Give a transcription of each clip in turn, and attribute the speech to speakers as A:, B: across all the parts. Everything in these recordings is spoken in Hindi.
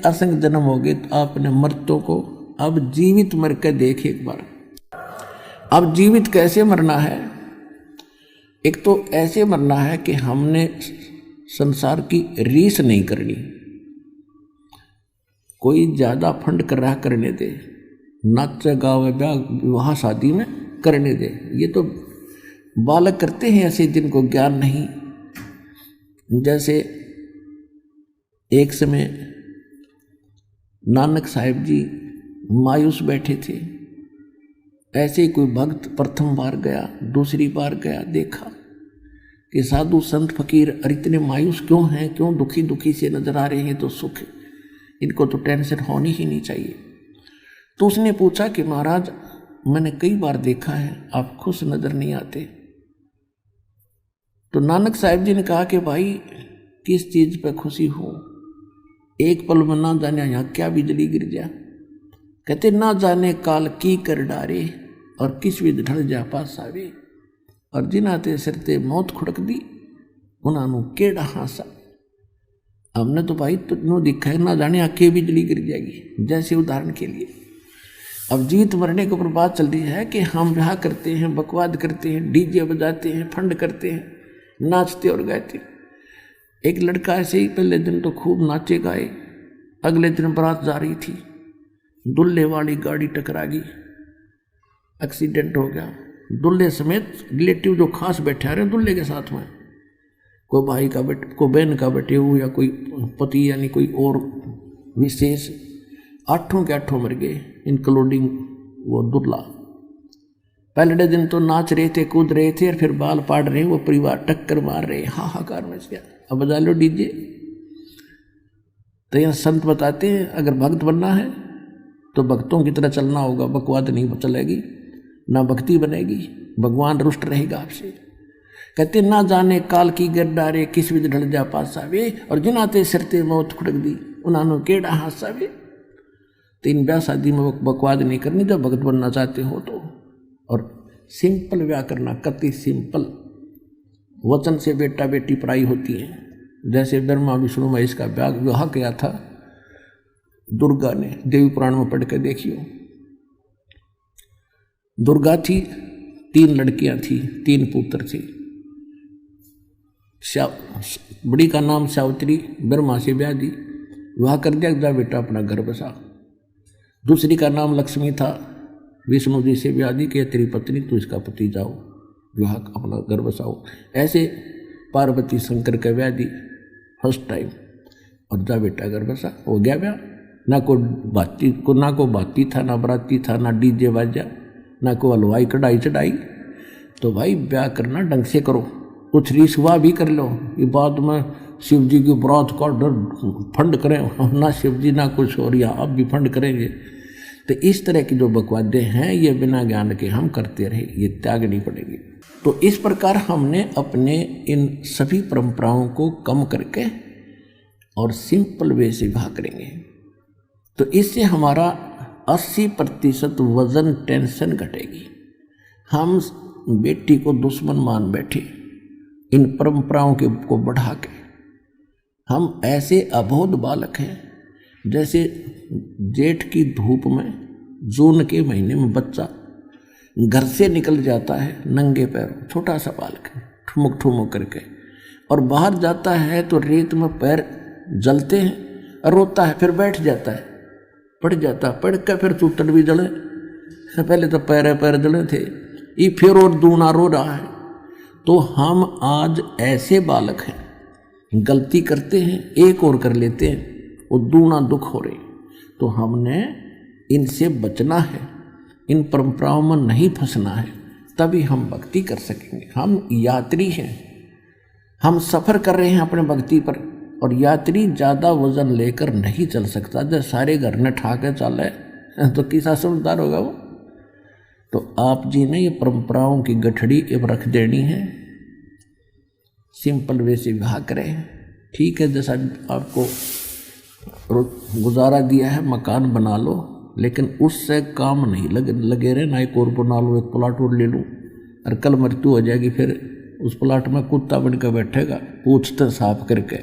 A: असंग जन्म हो गए तो आपने मृतों को अब जीवित मर के देख एक बार। अब जीवित कैसे मरना है? एक तो ऐसे मरना है कि हमने संसार की रीस नहीं करनी। कोई ज्यादा फंड कर रहा करने दे, नाच गावे ब्याह विवाह शादी में करने दे। ये तो बालक करते हैं ऐसे जिनको ज्ञान नहीं। जैसे एक समय नानक साहिब जी मायूस बैठे थे, ऐसे ही कोई भक्त प्रथम बार गया, दूसरी बार गया, देखा कि साधु संत फकीर इतने मायूस क्यों हैं, क्यों दुखी दुखी से नजर आ रहे हैं, तो सुख, इनको तो टेंशन होनी ही नहीं चाहिए। तो उसने पूछा कि महाराज मैंने कई बार देखा है आप खुश नजर नहीं आते। तो नानक साहिब जी ने कहा कि भाई किस चीज पे खुशी हो, एक पल में ना जाने यहाँ क्या बिजली गिर जा। कहते ना जाने काल की कर डारे और किस विध ढल जा पास आवे, और जिनाते सिरते मौत खुड़क दी उन्होंने केड़ा हासा। हमने तो भाई तुमने दिखा है ना जाने आके बिजली गिर जाएगी। जैसे उदाहरण के लिए अब जीत मरने के ऊपर बात चल रही है कि हम ब्याह करते हैं, बकवाद करते हैं, डीजे बजाते हैं, फंड करते हैं, नाचते और गाते। एक लड़का ऐसे ही पहले दिन तो खूब नाचे गाए, अगले दिन बारात जा रही थी, दुल्हे वाली गाड़ी टकरा गई, एक्सीडेंट हो गया। दुल्हे समेत रिलेटिव जो खास बैठे आ रहे दुल्हे के साथ में, कोई भाई का बेटे, कोई बहन का बेटे हो, या कोई पति यानी कोई और विशेष, 8 के 8 मर गए इंक्लूडिंग वो दुल्हा। पहले दिन तो नाच रहे थे, कूद रहे थे, और फिर बाल पाड़ रहे, वो परिवार टक्कर मार रहे, हाहाकार मच गया। अब बजा लो डीजे। तो यहाँ संत बताते हैं अगर भक्त बनना है तो भक्तों की तरह चलना होगा, बकवाद नहीं चलेगी, ना भक्ति बनेगी, भगवान रुष्ट रहेगा आपसे। कहते ना जाने काल की गिरडारे किस विध ढल जा पास आवे, और जिनाते सिरते मौत खुड़क दी उन्होंने केड़ा हासावे। तो इन ब्याह शादी में बकवाद नहीं करनी जब भगत बनना चाहते हो तो। और सिंपल ब्याह करना, कति सिंपल। वचन से बेटा बेटी पढ़ाई होती है। जैसे ब्रह्मा विष्णु महेश का विवाह किया था दुर्गा ने, देवी पुराण में पढ़ के देखियो। दुर्गा थी, 3 लड़कियां थी, 3 पुत्र थे। बड़ी का नाम सावित्री, ब्रह्मा से ब्याह दी, विवाह कर दिया, जा बेटा अपना घर बसा। दूसरी का नाम लक्ष्मी था, विष्णु जी से ब्याह दी कि तेरी पत्नी तू इसका पति जाओ, विवाह अपना घर बसाओ। ऐसे पार्वती शंकर का ब्याह दी फर्स्ट टाइम, और जा बेटा घर बसा, हो गया ब्याह। ना को बाती था, ना बराती था, ना डीजे बाजा, ना को हलवाई कढ़ाई चढ़ाई। तो भाई ब्याह करना ढंग से करो, कुछ रिश्वा भी कर लो, ये बाद में शिव जी की बरात का डर फंड करें ना शिव जी ना कुछ, और या आप भी फंड करेंगे। तो इस तरह की जो बकवादे हैं ये बिना ज्ञान के हम करते रहे, ये त्यागनी पड़ेगी। तो इस प्रकार हमने अपने इन सभी परंपराओं को कम करके और सिंपल वे से विवाह करेंगे। तो इससे हमारा 80% वजन टेंशन घटेगी। हम बेटी को दुश्मन मान बैठे इन परंपराओं के को बढ़ा के। हम ऐसे अबोध बालक हैं, जैसे जेठ की धूप में जून के महीने में बच्चा घर से निकल जाता है नंगे पैरों, छोटा सा बालक है, ठुमुक ठुमुक करके, और बाहर जाता है तो रेत में पैर जलते हैं, रोता है, फिर बैठ जाता है, पड़ जाता, पड़ के फिर चूतड़ भी जले, पहले तो पैर जले थे, ये फिर और दूना रो रहा है। तो हम आज ऐसे बालक हैं, गलती करते हैं, एक और कर लेते हैं, वो दूना दुख हो रहे। तो हमने इनसे बचना है, इन परंपराओं में नहीं फंसना है, तभी हम भक्ति कर सकेंगे। हम यात्री हैं, हम सफ़र कर रहे हैं अपने भक्ति पर, और यात्री ज़्यादा वजन लेकर नहीं चल सकता। जब सारे घर ने ठा के चले तो किसा समझदार होगा वो। तो आप जी ने ये परंपराओं की गठड़ी अब रख देनी है, सिंपल वे से विवाह करें। ठीक है, जैसा आपको गुजारा दिया है, मकान बना लो, लेकिन उससे काम नहीं लगे रहे, ना एक और बना लो, एक प्लाट और ले लूँ, और कल मृत्यु हो जाएगी, फिर उस प्लाट में कुत्ता बन कर बैठेगा पूछते साफ करके।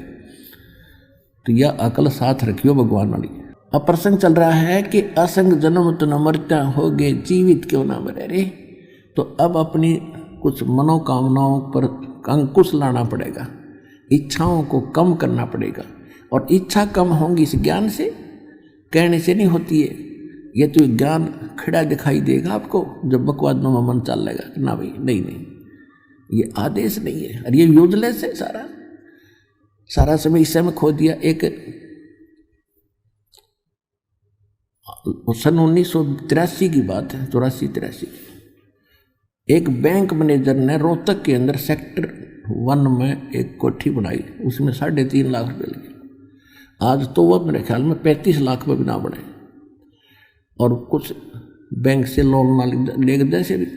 A: तो यह अकल साथ रखियो भगवान वाली। अब प्रसंग चल रहा है कि असंग जन्म तो न मरता होगे, जीवित क्यों ना मरे रे। तो अब अपनी कुछ मनोकामनाओं पर अंकुश लाना पड़ेगा, इच्छाओं को कम करना पड़ेगा। और इच्छा कम होंगी इस ज्ञान से, कहने से नहीं होती है। ये तो ज्ञान खड़ा दिखाई देगा आपको जब बकवादों में मन चल लेगा ना भाई, नहीं नहीं ये आदेश नहीं है और ये यूजलेस है। सारा समय इस समय खो दिया। एक सन 1983 की बात है, 84-83, एक बैंक मैनेजर ने रोहतक के अंदर सेक्टर 1 में एक कोठी बनाई, उसमें 3.5 लाख रुपए लगे। आज तो वो मेरे ख्याल में 35 लाख में भी ना बने, और कुछ बैंक से लोन ना ले जैसे भी।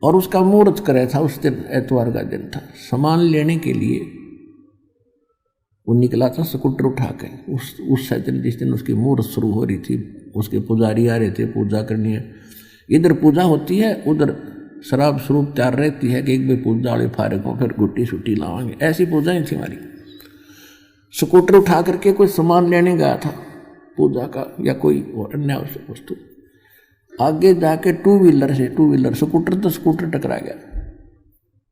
A: और उसका मुहूर्त करे था उस दिन, एतवार का दिन था। सामान लेने के लिए वो निकला था स्कूटर उठा के। उस दिन जिस दिन उसकी मुहूर्त शुरू हो रही थी, उसके पुजारी आ रहे थे, पूजा करनी है। इधर पूजा होती है, उधर शराब स्वरूप तैयार रहती है कि एक भी पूजा वाले फारे को फिर गुट्टी छुट्टी लावांगे। ऐसी पूजाएं थी हमारी। स्कूटर उठा करके कोई सामान लेने गया था पूजा का या कोई अन्य वस्तु। आगे जाके टू व्हीलर स्कूटर टकरा गया,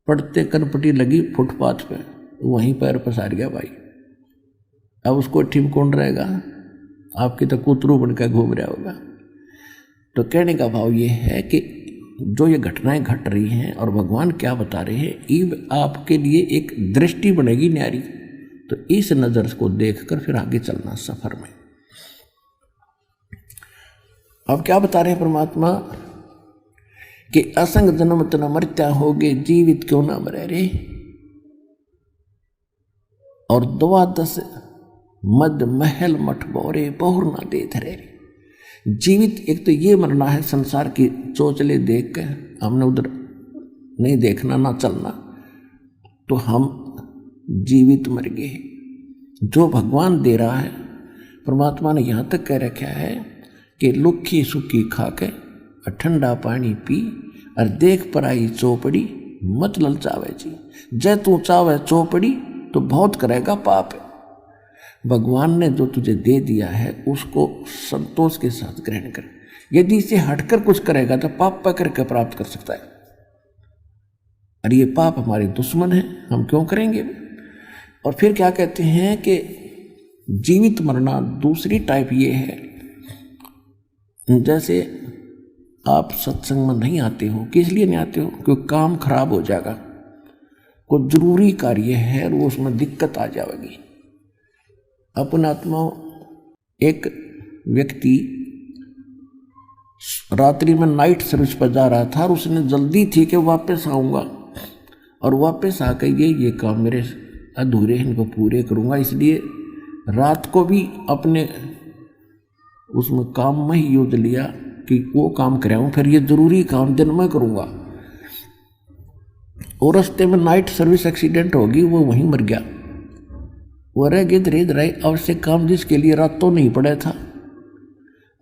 A: पड़ते कनपटी लगी फुटपाथ पे, वहीं पैर पसार गया भाई। अब उसको ठीक कौन रहेगा, आपकी तो कुतरू बनकर घूम रहा होगा। तो कहने का भाव ये है कि जो ये घटनाएं घट रही हैं और भगवान क्या बता रहे हैं, ईब आपके लिए एक दृष्टि बनेगी न्यारी। तो इस नजर को देखकर फिर आगे चलना सफर में। अब क्या बता रहे हैं परमात्मा कि असंग जन्म तना मरत्या होगे, जीवित क्यों ना मरे रे। और 12 मद महल मठ बोरे, बहुर ना दे धरे रे। जीवित एक तो ये मरना है, संसार की चोचले देख के हमने उधर नहीं देखना ना चलना, तो हम जीवित मर गए। जो भगवान दे रहा है, परमात्मा ने यहाँ तक कह रखा है कि लुखी सुखी खा के ठंडा पानी पी और देख पर आई चौपड़ी, मत ललचावे जी। जय तू चावे चौपड़ी तो बहुत करेगा पाप है। भगवान ने जो तुझे दे दिया है उसको संतोष के साथ ग्रहण कर। यदि इसे हटकर कुछ करेगा तो पाप पकड़ के प्राप्त कर सकता है, और ये पाप हमारे दुश्मन है, हम क्यों करेंगे। और फिर क्या कहते हैं कि जीवित मरना दूसरी टाइप ये है, जैसे आप सत्संग में नहीं आते हो, किस लिए नहीं आते हो, क्योंकि काम खराब हो जाएगा, कोई जरूरी कार्य है और वो उसमें दिक्कत आ जाएगी। अपन आत्मा, एक व्यक्ति रात्रि में नाइट सर्विस पर जा रहा था और उसने जल्दी थी कि वापस आऊँगा, और वापस आकर ये काम मेरे अधूरे, इनको पूरे करूँगा, इसलिए रात को भी अपने उसमें काम में ही यूज लिया कि वो काम कराऊँ, फिर ये जरूरी काम दिन में करूँगा। और रास्ते में नाइट सर्विस एक्सीडेंट होगी, वो वहीं मर गया। वो रह गए धीरे धीरे आवश्यक काम जिसके लिए रात तो नहीं पड़ा था।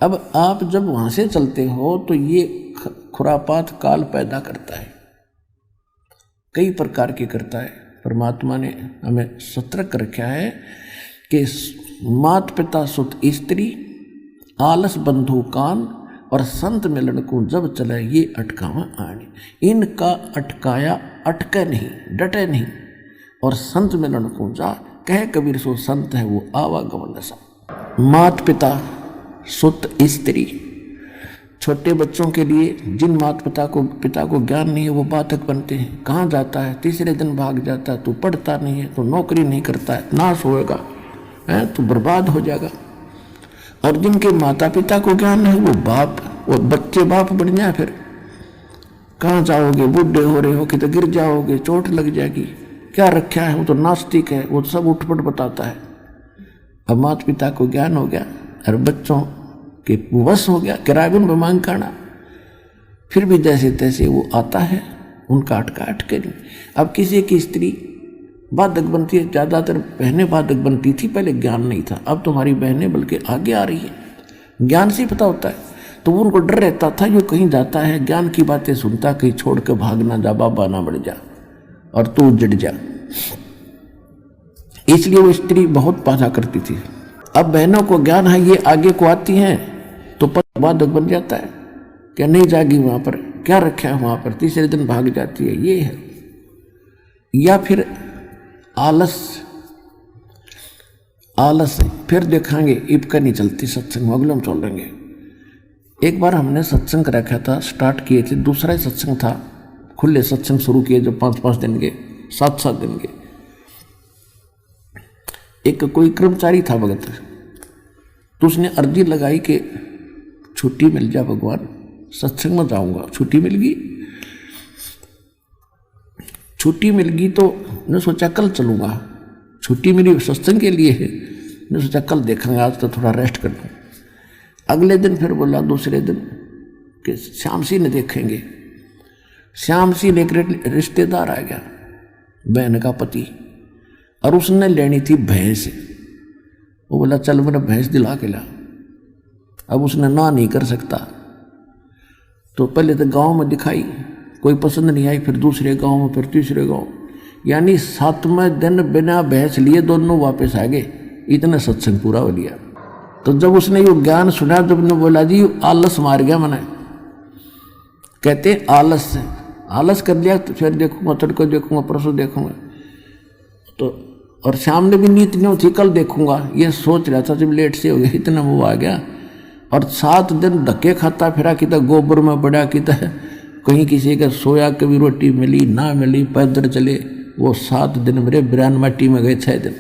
A: अब आप जब वहाँ से चलते हो तो ये खुरापात काल पैदा करता है, कई प्रकार के करता है। परमात्मा ने हमें सतर्क रखा है कि मात पिता सुत स्त्री, आलस बंधु कान, और संत मिलन को जब चले ये अटकावा आनी। इनका अटकाया अटके नहीं, डटे नहीं, और संत मिलन को जा, कह कबीर सो संत है वो आवागमन सा। मात पिता सुत स्त्री, छोटे बच्चों के लिए जिन माता पिता को ज्ञान नहीं है वो बाधक बनते हैं। कहाँ जाता है, तीसरे दिन भाग जाता है, तू पढ़ता नहीं है, तू नौकरी नहीं करता है, नाश होएगा, तू बर्बाद हो जाएगा। और जिनके माता पिता को ज्ञान है वो बच्चे बाप बन जाए, फिर कहाँ जाओगे, बूढ़े हो रहे हो कि तो गिर जाओगे, चोट लग जाएगी, क्या रखा है, वो तो नास्तिक है, वो सब उठपट बताता है। अब माता पिता को ज्ञान हो गया और बच्चों के वश हो गया, किरागुन बमांग करना, फिर भी जैसे तैसे वो आता है, उनका अटका के नहीं। अब किसी की स्त्री बाधक बनती है, ज़्यादातर बहनें बाधक बनती थी, पहले ज्ञान नहीं था। अब तुम्हारी बहनें बल्कि आगे आ रही है, ज्ञान से पता होता है। तो उनको डर रहता था, जो कहीं जाता है ज्ञान की बातें सुनता, कहीं छोड़ के भाग ना जा, बाबा ना बढ़ जा और तू उजड़ जा। इसलिए वो स्त्री बहुत पाछा करती थी। अब बहनों को ज्ञान है, ये आगे को आती हैं तो बाधक बन जाता है, क्या नहीं जाएगी वहां पर, क्या रखा है वहां पर, तीसरे दिन भाग जाती है, ये है। या फिर आलस फिर देखेंगे इबका नहीं चलती सत्संग, अगले हम चल लेंगे। एक बार हमने सत्संग रखा था, स्टार्ट किए थे, दूसरा ही सत्संग था, खुले सत्संग शुरू किए जो 5-5 दिन के, 7-7 दिन के। एक कोई कर्मचारी था भगत, तो उसने अर्जी लगाई कि छुट्टी मिल जाए भगवान, सत्संग में जाऊंगा। छुट्टी मिल गई तो मैंने सोचा कल चलूंगा, छुट्टी मिली सत्संग के लिए है, मैंने सोचा कल देखेंगे, आज तो थोड़ा रेस्ट कर लूँ। अगले दिन फिर बोला, दूसरे दिन कि श्याम सिंह ने देखेंगे। श्याम सिंह एक रिश्तेदार आ गया, बहन का पति, और उसने लेनी थी भैंस। वो बोला चल मेरा भैंस दिला के ला। अब उसने ना नहीं कर सकता, तो पहले तो गांव में दिखाई, कोई पसंद नहीं आई, फिर दूसरे गांव में, फिर तीसरे गांव, यानी 7वें दिन बिना भैंस लिए दोनों वापस आ गए, इतना सत्संग पूरा हो लिया। तो जब उसने ये ज्ञान सुना, जब ने बोला जी आलस मार गया मैंने, कहते आलस कर लिया, तो फिर देखूंगा, तड़को देखूंगा, परसों देखूंगा, तो और शाम ने भी नींद नहीं थी, कल देखूंगा, ये सोच रहा था। जब लेट से हो गया, इतना वो आ गया, और 7 दिन धक्के खाता फिरा, कि गोबर में पड़ा, कि कहीं किसी का सोया, कभी रोटी मिली ना मिली, पैदल चले। वो 7 दिन मेरे बिरान माटी में गए, 6 दिन।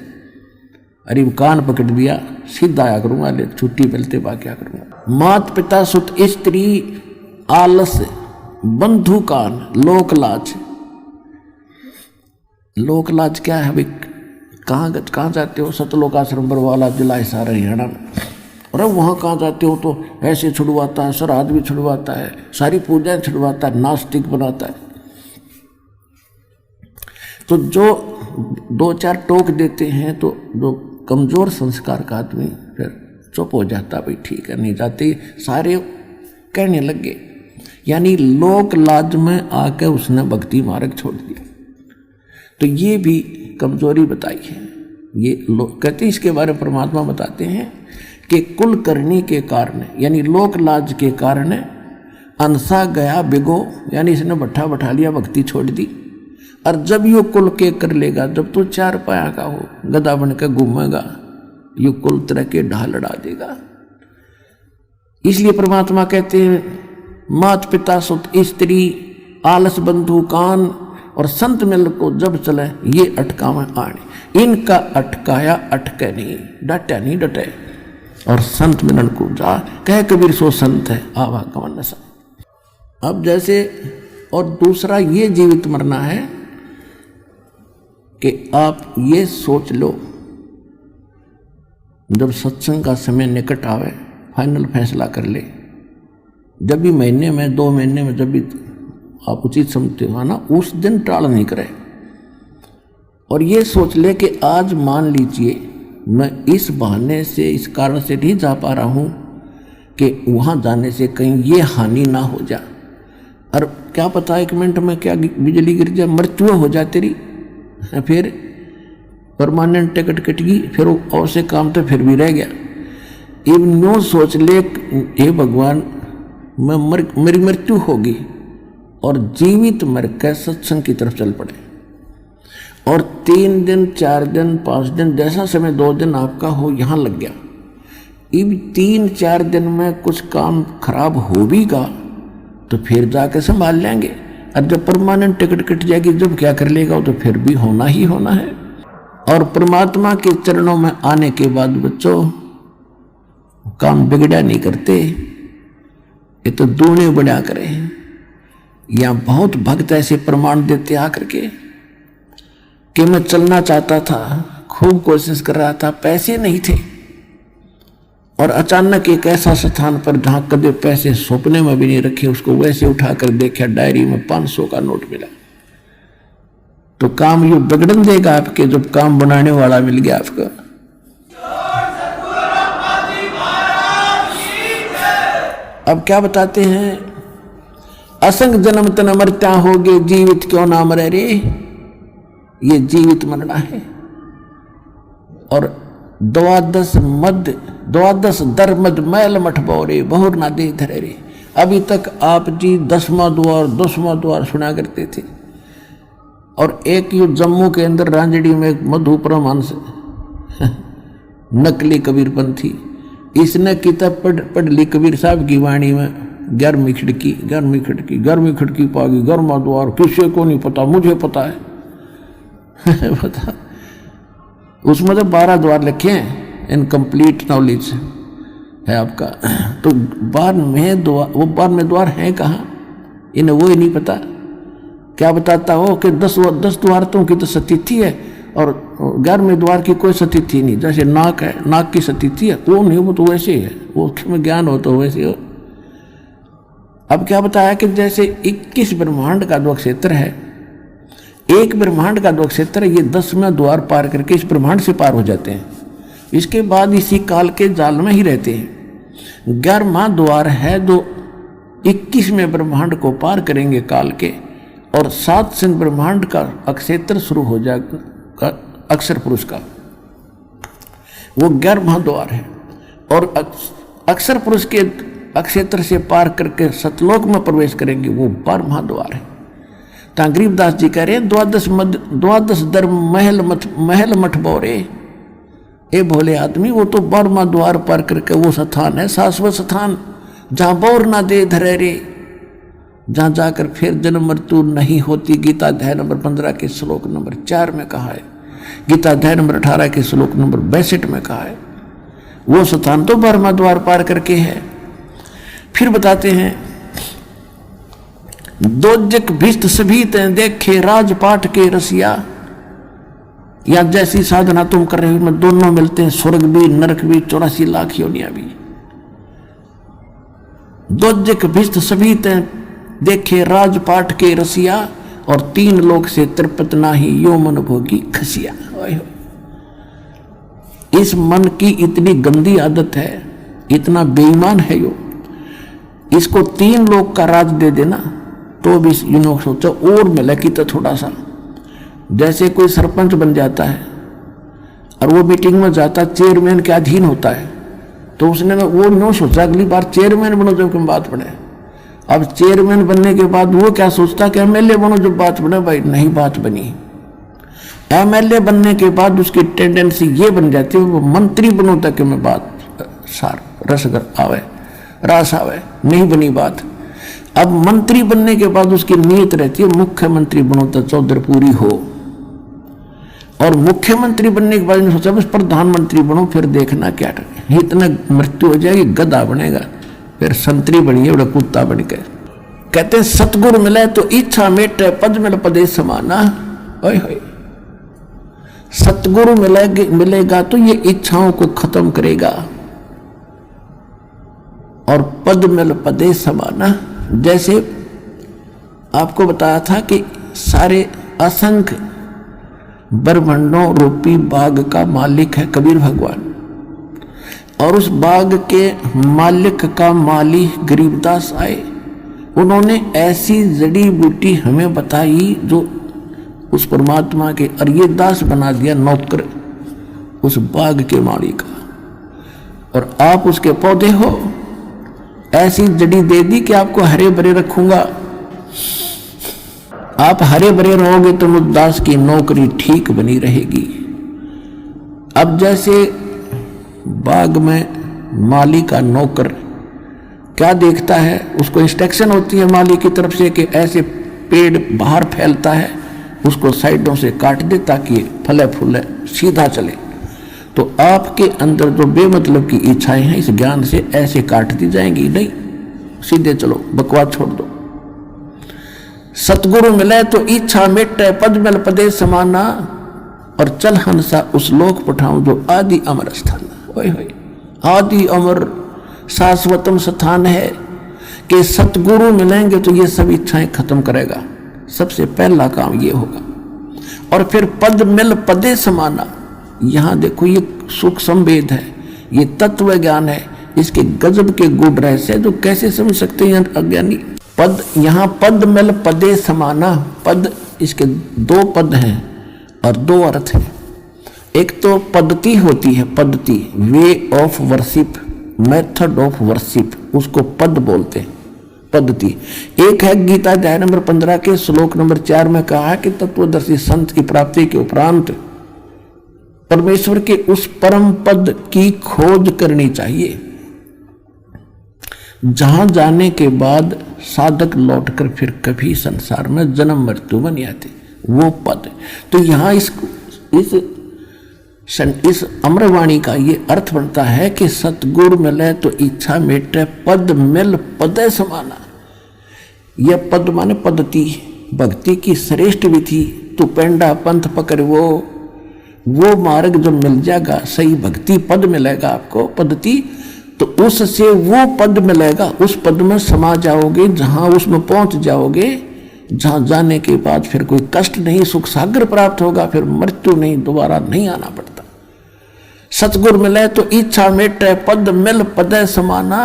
A: अरे कान पकड़ दिया, सीधा आया करूंगा, ले छुट्टी मिलते बाकी क्या करूंगा। मात पिता सुत स्त्री आलस बंधु कान लोक लाज क्या है भाई, कहाँ जाते हो, सतलोक आश्रम बरवाला जिला हिसार हरियाणा में, और वहाँ कहाँ जाते हो तो ऐसे छुड़वाता है, श्राद्ध भी छुड़वाता है, सारी पूजाएं छुड़वाता है, नास्तिक बनाता है। तो जो 2-4 टोक देते हैं तो जो कमजोर संस्कार का आदमी फिर चुप हो जाता, भाई ठीक है, नहीं जाते, सारे कहने लगे, यानी लोक लाज में आकर उसने भक्ति मार्ग छोड़ दिया। तो ये भी कमजोरी बताई है। ये लोग कहते हैं, इसके बारे में परमात्मा बताते हैं कि कुल करनी के कारण, यानी लोक लाज के कारण अनसा गया बिगो, यानी इसने बैठा लिया, भक्ति छोड़ दी। और जब यो कुल के कर लेगा, जब तो 4 पाया का हो, गधा बन के घूमेगा, यो कुल तरह के ढाल लड़ा देगा। इसलिए परमात्मा कहते हैं, मात पिता सुत स्त्री आलस बंधु कान, और संत मिल को जब चले ये अटकावे आने, इनका अटकाया अटके नहीं, डटे नहीं डटे, और संत मिलन को जा, कह कबीर सो संत है आवागमन नशा। अब जैसे, और दूसरा ये जीवित मरना है कि आप ये सोच लो, जब सत्संग का समय निकट आवे, फाइनल फैसला कर ले, जब भी महीने में 2 महीने में जब भी आप उचित समझते हो ना, उस दिन टाल नहीं करे, और ये सोच ले कि आज मान लीजिए मैं इस बहाने से, इस कारण से नहीं जा पा रहा हूँ कि वहाँ जाने से कहीं ये हानि ना हो जाए, और क्या पता 1 मिनट में क्या बिजली गिर जाए, मृत्यु हो जाए तेरी, फिर परमानेंट टिकट कट गई, फिर और से काम तो फिर भी रह गया। इन यूँ सोच ले, हे भगवान मेरी मृत्यु होगी, और जीवित मर के सत्संग की तरफ चल पड़े, और 3 दिन 4 दिन 5 दिन जैसा समय 2 दिन आपका हो यहाँ लग गया। इन 3-4 दिन में कुछ काम खराब हो भी गा तो फिर जाके संभाल लेंगे, और जब परमानेंट टिकट कट जाएगी जब क्या कर लेगा, तो फिर भी होना ही होना है। और परमात्मा के चरणों में आने के बाद बच्चों काम बिगड़ा नहीं करते, ये तो दूने बढ़ा करे। या बहुत भक्त ऐसे प्रमाण देते आकर के कि मैं चलना चाहता था, खूब कोशिश कर रहा था, पैसे नहीं थे, और अचानक एक ऐसा स्थान पर जहां कभी पैसे सपने में भी नहीं रखे, उसको वैसे उठाकर देखा, डायरी में 500 का नोट मिला। तो काम यू बिगड़न देगा आपके, जब काम बनाने वाला मिल गया आपका। अब क्या बताते हैं, असंग जन्म तन मरत्या होगे, जीवित क्यों ना मरे रे, ये जीवित मरना है। और द्वादश दर मद मैल मठ बोरे बहुर ना दे धरे रे। अभी तक आप जी 10वां द्वार सुना करते थे। और एक युद्ध जम्मू के अंदर रांजड़ी में एक मधु परमहंस नकली कबीरपंथी, इसने किताब पढ़ ली कबीर साहब की वाणी में, 11वीं खिड़की पागी 11वां द्वार किसी को नहीं पता, मुझे पता है पता। उसमें तो 12 द्वार लिखे हैं, इनकम्प्लीट नॉलेज है आपका। तो 12वें द्वार हैं कहाँ, इन्हें वो ही नहीं पता। क्या बताता हो कि 10 द्वारतों की तो सतिथि है और 11वें द्वार की कोई सतिथि नहीं। जैसे नाक है, नाक की सतिथि है, वो नहीं, वो तो वैसे ही है, वो उसमें ज्ञान हो तो वैसे हो। अब क्या बताया कि जैसे 21 ब्रह्मांड का जो क्षेत्र है, एक ब्रह्मांड का जो क्षेत्र है, ये 10वें द्वार पार करके इस ब्रह्मांड से पार हो जाते हैं। इसके बाद इसी काल के जाल में ही रहते हैं। 11वां द्वार है जो 21वें ब्रह्मांड को पार करेंगे काल के, और 7 से ब्रह्मांड का अक्षेत्र शुरू हो जाएगा, अक्षर पुरुष का, वो 11वां द्वार है। और अक्षर पुरुष के अक्षेत्र से पार करके सतलोक में प्रवेश करेंगे, वो 12वां द्वार है। तो गरीबदास जी कह रहे हैं द्वादश दर महल मठ बोरे। ए भोले आदमी, वो तो 12वां द्वार पार करके वो स्थान है, शाश्वत स्थान, जहां बोर ना दे धरे रे, जहां जाकर फिर जन्म मृत्यु नहीं होती। गीता अध्याय नंबर 15 के श्लोक नंबर 4 में कहा है, गीता अध्याय नंबर 18 के श्लोक नंबर 62 में कहा है। वो स्थान तो 12वां द्वार पार करके है। फिर बताते हैं, दोजक भिष्ट सभी ते देखे राजपाट के रसिया। या जैसी साधना तुम कर रहे हो, में दोनों मिलते हैं, स्वर्ग भी नरक भी 84 लाख योनिया भी। दोजक भिष्ट सभी ते देखे राजपाट के रसिया, और 3 लोक से तृप्त नाही यो मन भोगी खसिया। इस मन की इतनी गंदी आदत है, इतना बेईमान है यो, इसको 3 लोक का राज दे देना तो भी यूं सोचो और मिले कि तो थोड़ा सा। जैसे कोई सरपंच बन जाता है और वो मीटिंग में जाता, चेयरमैन के अधीन होता है, तो उसने वो नो सोचा अगली बार चेयरमैन बनो जब कम बात पड़े। अब चेयरमैन बनने के बाद वो क्या सोचता कि एमएलए बनो जब बात बने, भाई नहीं बात बनी। एमएलए बनने के बाद उसकी टेंडेंसी ये बन जाती है वो मंत्री बनो तक में बात सार रसगर आवे, रास आवे, नहीं बनी बात। अब मंत्री बनने के बाद उसकी नीयत रहती है मुख्यमंत्री बनो तो चौधर पूरी हो, और मुख्यमंत्री बनने के बाद सोचा बस प्रधानमंत्री बनो, फिर देखना क्या इतना मृत्यु हो जाएगी, गधा बनेगा, फिर संतरी बनिए बड़ा कुत्ता बन के। कहते हैं सतगुरु मिले तो इच्छा मेटे पद मिल पदे समाना। ओए होए, सतगुरु मिलेगा तो ये इच्छाओं को खत्म करेगा, और पद मिल पदे समाना। जैसे आपको बताया था कि सारे असंख्य ब्रह्मांडों रूपी बाग का मालिक है कबीर भगवान, और उस बाग के मालिक का माली गरीबदास आए। उन्होंने ऐसी जड़ी बूटी हमें बताई जो उस परमात्मा के, और ये दास बना दिया नौकर उस बाग के माली का, और आप उसके पौधे हो। ऐसी जड़ी दे दी कि आपको हरे भरे रखूंगा, आप हरे भरे रहोगे तो मुद्दास की नौकरी ठीक बनी रहेगी। अब जैसे बाग में माली का नौकर क्या देखता है, उसको इंस्ट्रक्शन होती है माली की तरफ से कि ऐसे पेड़ बाहर फैलता है, उसको साइडों से काट दे ताकि फले फूले सीधा चले। तो आपके अंदर जो बेमतलब की इच्छाएं हैं इस ज्ञान से ऐसे काट दी जाएंगी, नहीं सीधे चलो, बकवास छोड़ दो। सतगुरु मिले तो इच्छा मेटे पद मिल पदे समाना, और चल हंसा उस लोक पठाऊं जो आदि अमर स्थान। ओए होए, आदि अमर शाश्वतम स्थान है कि सतगुरु मिलेंगे तो ये सब इच्छाएं खत्म करेगा, सबसे पहला काम ये होगा। और फिर पद मिल पदे समाना, यहां देखो ये सूक्ष्म वेद है, ये तत्व ज्ञान है, इसके गजब के गुण रहस्य जो कैसे समझ सकते हैं अज्ञानी। पद, यहाँ पद मिल पदे समाना, पद इसके 2 पद हैं और 2 अर्थ हैं। एक तो पद्धति होती है, पद्धति, way of worship, method of worship, उसको पद बोलते हैं, पद्धति। एक है गीता अध्याय नंबर 15 के श्लोक नंबर 4 में कहा है कि तत्वदर्शी संत की प्राप्ति के उपरांत परमेश्वर के उस परम पद की खोज करनी चाहिए जहां जाने के बाद साधक लौटकर फिर कभी संसार में जन्म मृत्यु में नहीं आती, वो पद। तो यहां इस अमरवाणी का ये अर्थ बनता है कि सतगुरु मिले तो इच्छा मेटे, पद मिल पदे समाना। यह पद माने पद्धति, भक्ति की श्रेष्ठ विधि। तू पेंडा पंथ पकड़, वो मार्ग जो मिल जाएगा, सही भक्ति पद मिलेगा आपको, पद्धति, तो उससे वो पद मिलेगा, उस पद में समा जाओगे, जहां उसमें पहुंच जाओगे, जहां जाने के बाद फिर कोई कष्ट नहीं, सुख सागर प्राप्त होगा, फिर मृत्यु नहीं, दोबारा नहीं आना पड़ता। सतगुरु मिले तो इच्छा मेटे, पद मिल पदे समाना,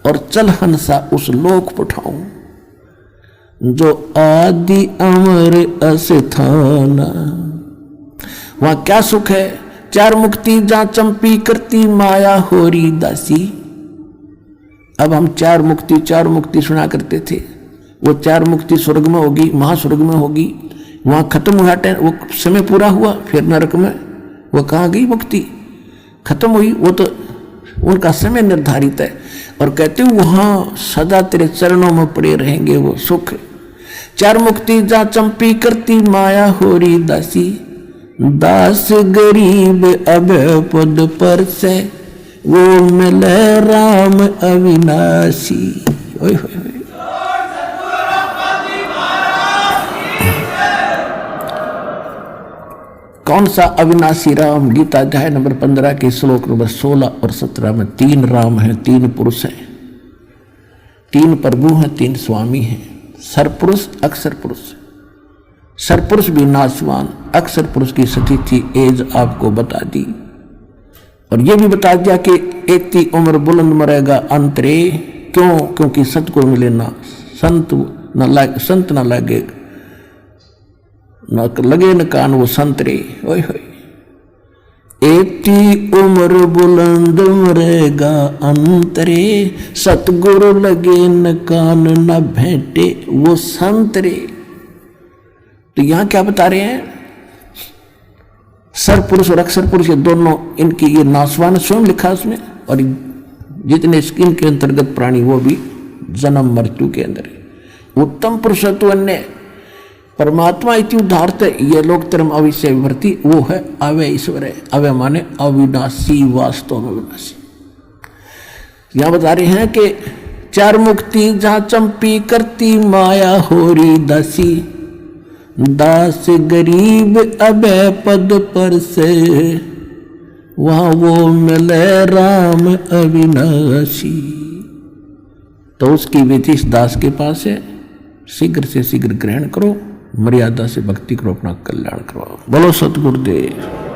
A: और चल हंसा उस लोक पठाऊं जो आदि अमर अस्थाना। वहां क्या सुख है? चार मुक्ति जहां चंपी करती माया होरी दासी। अब हम चार मुक्ति सुना करते थे, वो चार मुक्ति स्वर्ग में होगी, महास्वर्ग में होगी, वहां खत्म हुआ, वो समय पूरा हुआ, फिर नरक में वो कहाँ गई मुक्ति, खत्म हुई, वो तो उनका समय निर्धारित है। और कहते वहां सदा तेरे चरणों में पड़े रहेंगे वो सुख। चार मुक्ति जहां चंपी करती माया होरी दासी, दास गरीब अब पद पर से, वो मिले राम अविनाशी। ओए होए कौन सा अविनाशी राम? गीता अध्याय नंबर 15 के श्लोक नंबर 16 और 17 में 3 राम हैं, 3 पुरुष हैं, 3 प्रभु हैं, 3 स्वामी हैं। सरपुरुष, अक्षर पुरुष। सरपुरुष भी नाशवान, अक्षर पुरुष की स्थिति एज आपको बता दी, और यह भी बता दिया कि एती उम्र बुलंद मरेगा अंतरे। क्यों? क्योंकि सतगुरु मिले ना, संत न लगे, न लगे न कान वो संतरे। ओए होए, एती उम्र बुलंद मरेगा अंतरे, सतगुरु लगे न कान न भेंटे वो संतरे। तो यहां क्या बता रहे हैं? सर पुरुष और अक्षर पुरुष, ये दोनों, इनकी ये नासवान स्वयं लिखा उसमें, और जितने इनके अंतर्गत प्राणी वो भी जन्म मृत्यु के अंदर है। उत्तम पुरुषत्व अन्य परमात्मा इति उदाहरत, ये लोग तरम अविश्य विभर्ति, वो है अवय ईश्वर है। अवय माने अविनाशी, वास्तव में विनाशी। यहां बता रहे हैं कि चार मुक्ति जहां चंपी करती माया होरी दासी, दास गरीब अभय पद पर से, वहां वो मिले राम अविनाशी। तो उसकी विधि इस दास के पास है, शीघ्र से शीघ्र ग्रहण करो, मर्यादा से भक्ति करो, अपना कल्याण करो। बोलो सतगुरुदेव।